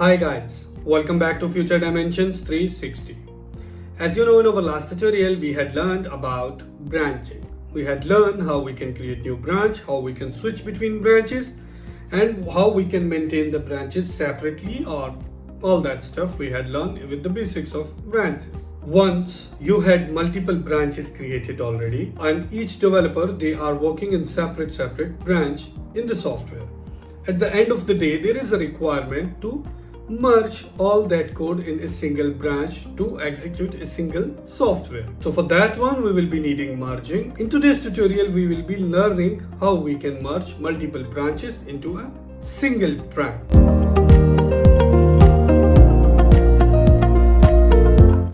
Hi guys, welcome back to Future Dimensions 360. As you know, in our last tutorial we had learned about branching. We had learned how we can create new branch, how we can switch between branches, and how we can maintain the branches separately, or all that stuff we had learned with the basics of branches. Once you had multiple branches created already, and each developer, they are working in separate branch in the software. At the end of the day, there is a requirement to merge all that code in a single branch to execute a single software. So for that one, we will be needing merging. In today's tutorial, we will be learning how we can merge multiple branches into a single branch.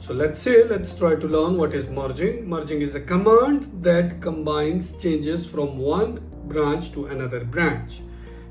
So let's try to learn what is merging. Merging is a command that combines changes from one branch to another branch.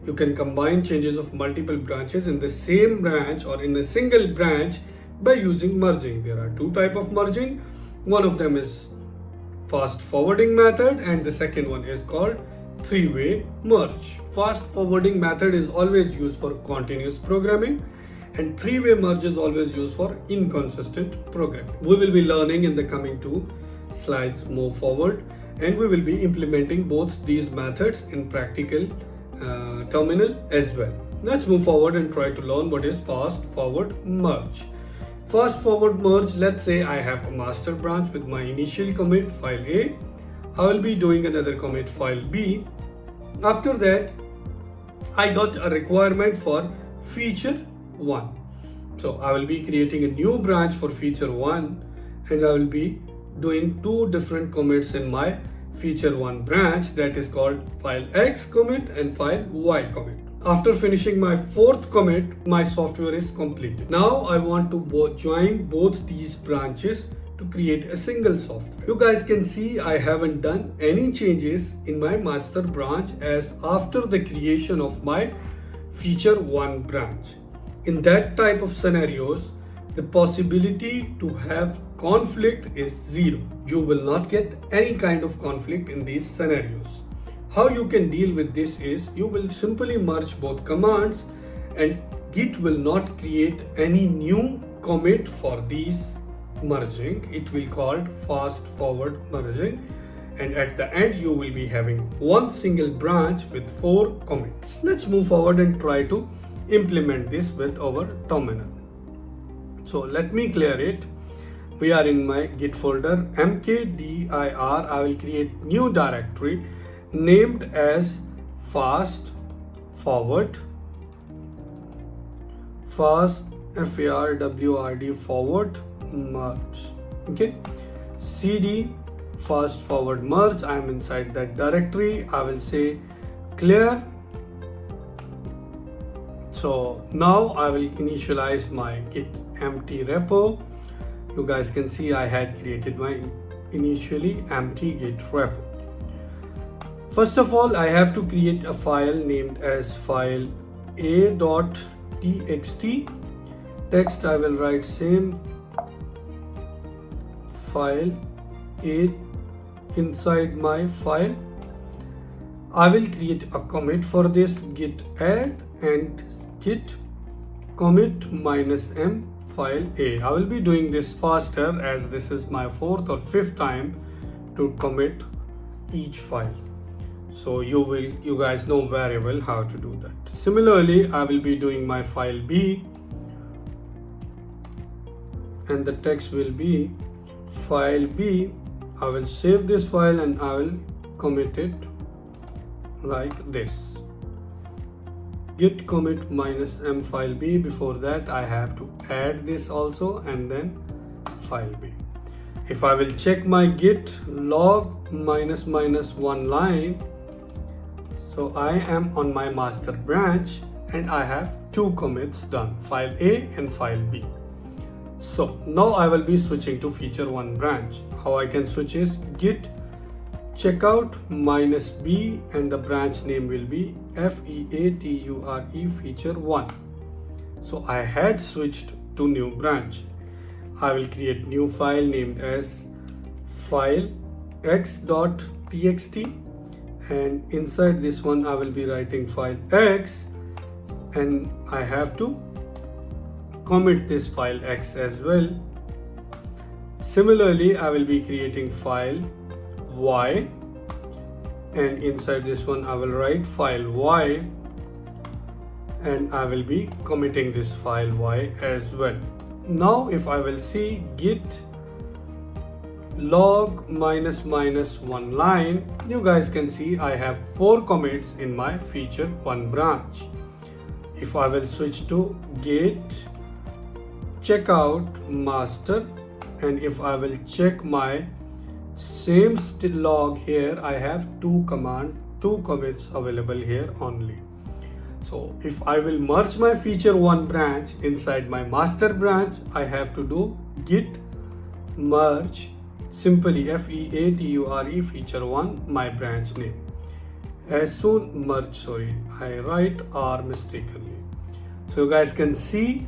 You can combine changes of multiple branches in the same branch or in a single branch by using merging. There are two types of merging. One of them is fast forwarding method and the second one is called three-way merge. Fast forwarding method is always used for continuous programming and three-way merge is always used for inconsistent programming. We will be learning in the coming two slides move forward, and we will be implementing both these methods in practical terminal as well. Let's move forward and try to learn what is fast forward merge. Fast forward merge, let's say I have a master branch with my initial commit file A. I will be doing another commit file B. After that, I got a requirement for feature 1. So I will be creating a new branch for feature 1 and I will be doing two different commits in my feature 1 branch, that is called file X commit and file Y commit. After finishing my fourth commit, my software is completed. Now I want to join both these branches to create a single software. You guys can see I haven't done any changes in my master branch as after the creation of my feature 1 branch. In that type of scenarios, the possibility to have conflict is 0. You will not get any kind of conflict in these scenarios. How you can deal with this is you will simply merge both commands and Git will not create any new commit for these merging. It will called fast forward merging, and at the end you will be having one single branch with 4 commits. Let's move forward and try to implement this with our terminal. So let me clear it. We are in my Git folder mkdir. I will create new directory named as fast forward forward merge. Okay, cd fast forward merge. I am inside that directory. I will say clear. So now I will initialize my git empty repo. You guys can see I had created my initially empty git repo. First of all, I have to create a file named as file a.txt. Text I will write same file a inside my file. I will create a commit for this, git add and git commit -m file A. I will be doing this faster as this is my 4th or 5th time to commit each file. So you guys know very well how to do that. Similarly, I will be doing my file B and the text will be file B. I will save this file and I will commit it like this. Git commit -m file B. Before that I have to add this also and then file B. If I will check my git log --1 line, so I am on my master branch and I have 2 commits done, file A and file B. So now I will be switching to feature 1 branch. How I can switch is git checkout -b and the branch name will be feature feature 1. So I had switched to new branch. I will create new file named as file x.txt and inside this one I will be writing file x and I have to commit this file X as well. Similarly, I will be creating file Y, and inside this one I will write file Y, and I will be committing this file Y as well. Now if I will see git log --1 line, you guys can see I have 4 commits in my feature 1 branch. If I will switch to git checkout master, and if I will check my same log here, I have 2 commits available here only. So if I will merge my feature 1 branch inside my master branch, I have to do git merge, simply FEATURE feature 1 my branch name. As soon merge, I write R mistakenly. So you guys can see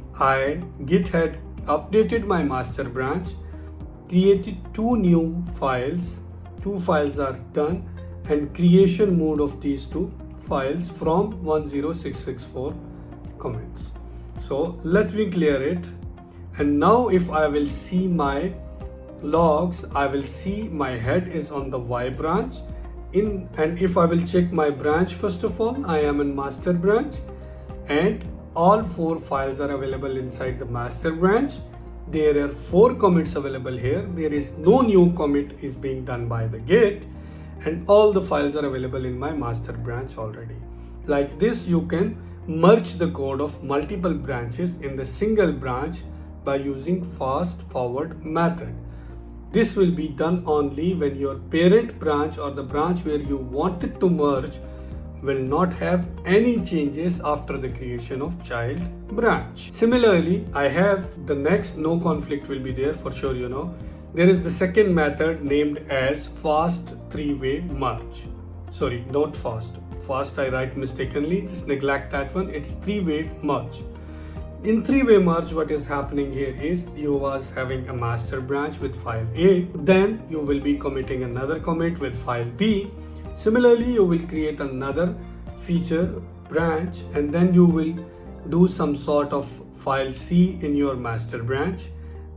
Git had updated my master branch, created 2 new files. 2 files are done, and creation mode of these 2 files from 10664 commits. So let me clear it. And now if I will see my logs, I will see my head is on the Y branch. And if I will check my branch, first of all, I am in master branch, and all 4 files are available inside the master branch. There are 4 commits available here. There is no new commit is being done by the Git, and all the files are available in my master branch already. Like this, you can merge the code of multiple branches in the single branch by using fast forward method. This will be done only when your parent branch or the branch where you wanted to merge will not have any changes after the creation of child branch. Similarly, I have the next no conflict will be there for sure, you know. There is the second method named as fast 3-way merge. Sorry, not fast. Fast I write mistakenly, just neglect that one. It's 3-way merge. In 3-way merge, what is happening here is you was having a master branch with file A, then you will be committing another commit with file B. Similarly, you will create another feature branch, and then you will do some sort of file C in your master branch,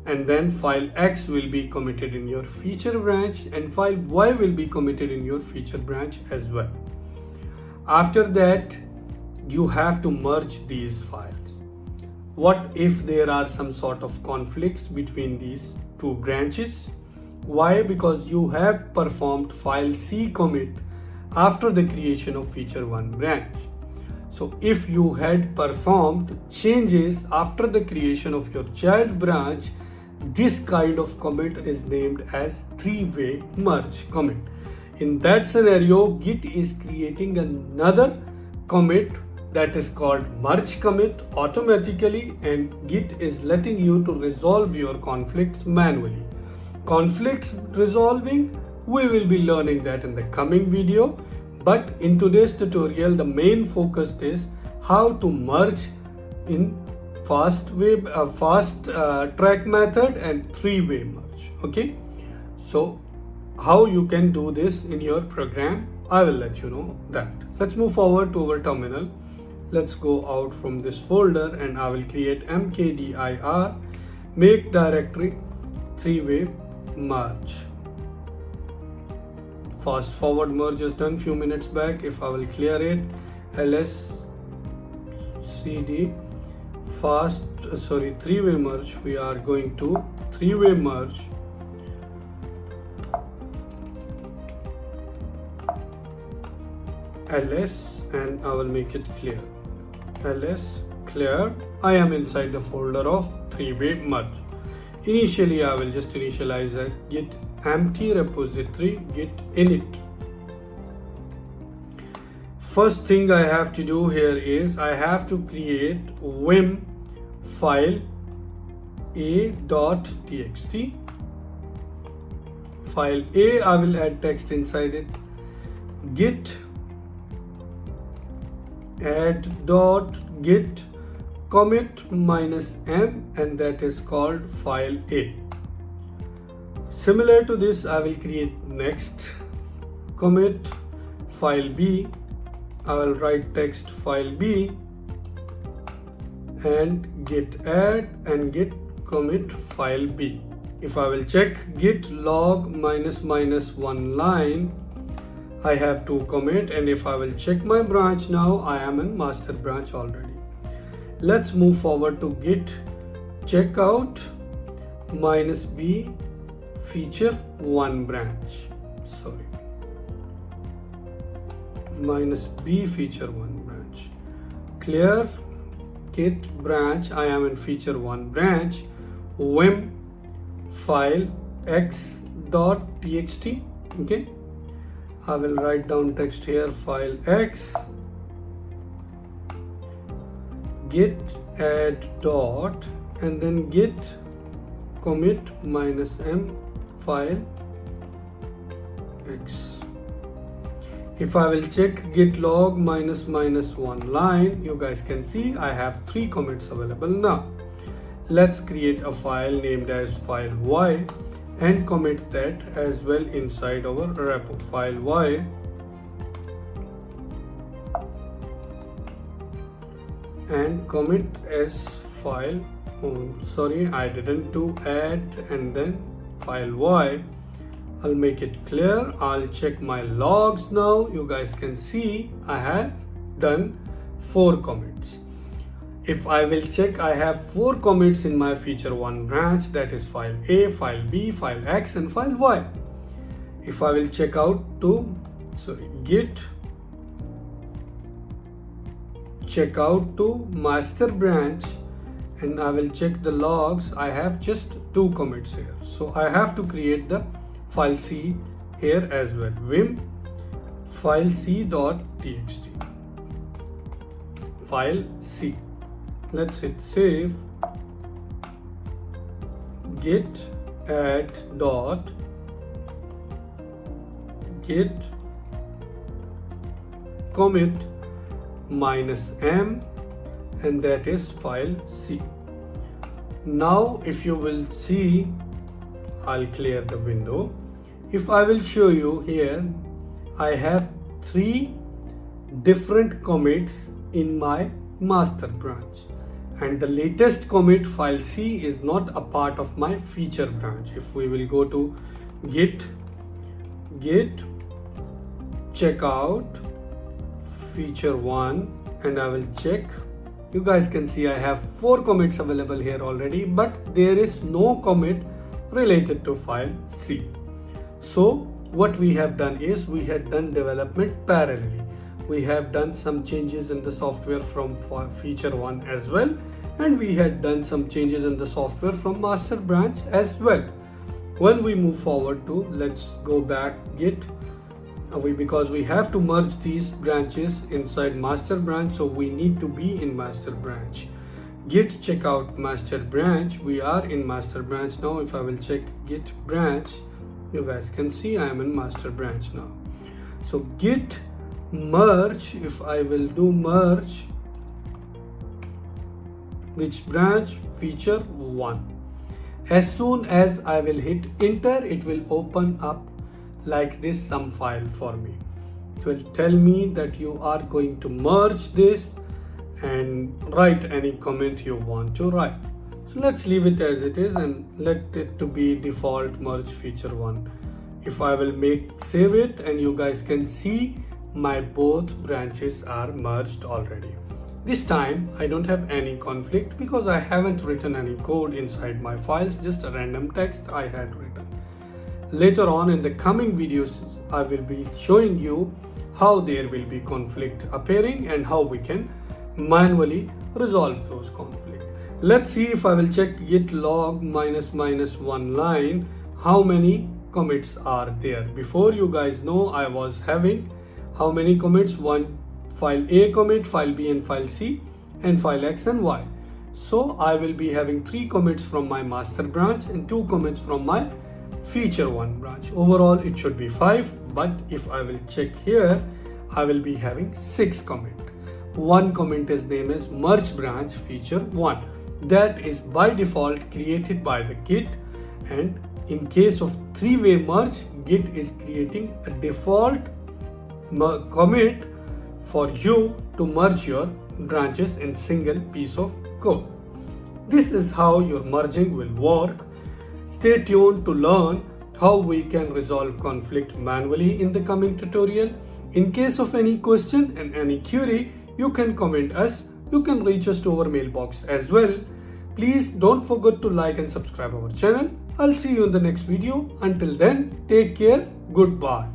and then file X will be committed in your feature branch, and file Y will be committed in your feature branch as well. After that, you have to merge these files. What if there are some sort of conflicts between these 2 branches? Why? Because you have performed file C commit after the creation of feature 1 branch. So if you had performed changes after the creation of your child branch, this kind of commit is named as 3-way merge commit. In that scenario, Git is creating another commit that is called merge commit automatically, and Git is letting you to resolve your conflicts manually. Conflicts resolving, we will be learning that in the coming video, but in today's tutorial the main focus is how to merge in fast track method and 3-way merge. Okay, so how you can do this in your program, I will let you know that. Let's move forward to our terminal. Let's go out from this folder, and I will create mkdir make directory 3-way merge. Fast forward merge is done few minutes back. If I will clear it, ls cd 3-way merge, we are going to 3-way merge. ls, and I will make it clear. ls clear. I am inside the folder of 3-way merge. Initially, I will just initialize a git empty repository git init. First thing I have to do here is I have to create vim file a.txt. File A, I will add text inside it. Git add.git commit -m, and that is called file A. Similar to this, I will create next commit file B. I will write text file B, and git add and git commit file B. If I will check git log -1 line, I have to commit, and if I will check my branch now, I am in master branch already. Let's move forward to git checkout -b feature 1 branch. Sorry, -b feature 1 branch. Clear git branch, I am in feature 1 branch. Vim file x.txt. Okay, I will write down text here, file x, git add dot, and then git commit -m file x. If I will check git log -1 line, you guys can see I have 3 commits available now. Let's create a file named as file y and commit that as well inside our repo. File y and commit as file, sorry, I didn't do add and then file y. I'll make it clear. I'll check my logs now. You guys can see I have done 4 commits. If I will check, I have 4 commits in my feature 1 branch, that is file A, file B, file X and file Y. If I will check out to git checkout to master branch and I will check the logs, I have just 2 commits here. So I have to create the file C here as well. Vim file c.txt, file C. Let's hit save. Git add dot git commit -m, and that is file C. Now if you will see, I'll clear the window. If I will show you here, I have 3 different commits in my master branch, and the latest commit file C is not a part of my feature branch. If we will go to git checkout feature 1 and I will check, you guys can see I have 4 commits available here already, but there is no commit related to file C. So what we have done is we had done development parallelly. We have done some changes in the software from feature 1 as well, and we had done some changes in the software from master branch as well. When we move forward to, let's go back git, because we have to merge these branches inside master branch, so we need to be in master branch. Git checkout master branch, we are in master branch now. If I will check git branch, you guys can see I am in master branch now. So git merge, if I will do merge which branch, feature 1, as soon as I will hit enter, it will open up like this some file for me. It will tell me that you are going to merge this and write any comment you want to write. So let's leave it as it is and let it to be default merge feature 1. If I will save it, and you guys can see my both branches are merged already. This time I don't have any conflict because I haven't written any code inside my files, just a random text I had written. Later on in the coming videos, I will be showing you how there will be conflict appearing and how we can manually resolve those conflicts. Let's see if I will check git log -1 line, how many commits are there. Before, you guys know I was having how many commits? 1 file A commit, file B and file C, and file X and Y. So I will be having 3 commits from my master branch and 2 commits from my feature 1 branch. Overall it should be 5, but if I will check here, I will be having 6 commit. 1 commit is name is merge branch feature 1. That is by default created by the Git, and in case of 3-way merge, Git is creating a default commit for you to merge your branches in single piece of code. This is how your merging will work. Stay tuned to learn how we can resolve conflict manually in the coming tutorial. In case of any question and any query, you can comment us. You can reach us to our mailbox as well. Please don't forget to like and subscribe our channel. I'll see you in the next video. Until then, take care. Goodbye.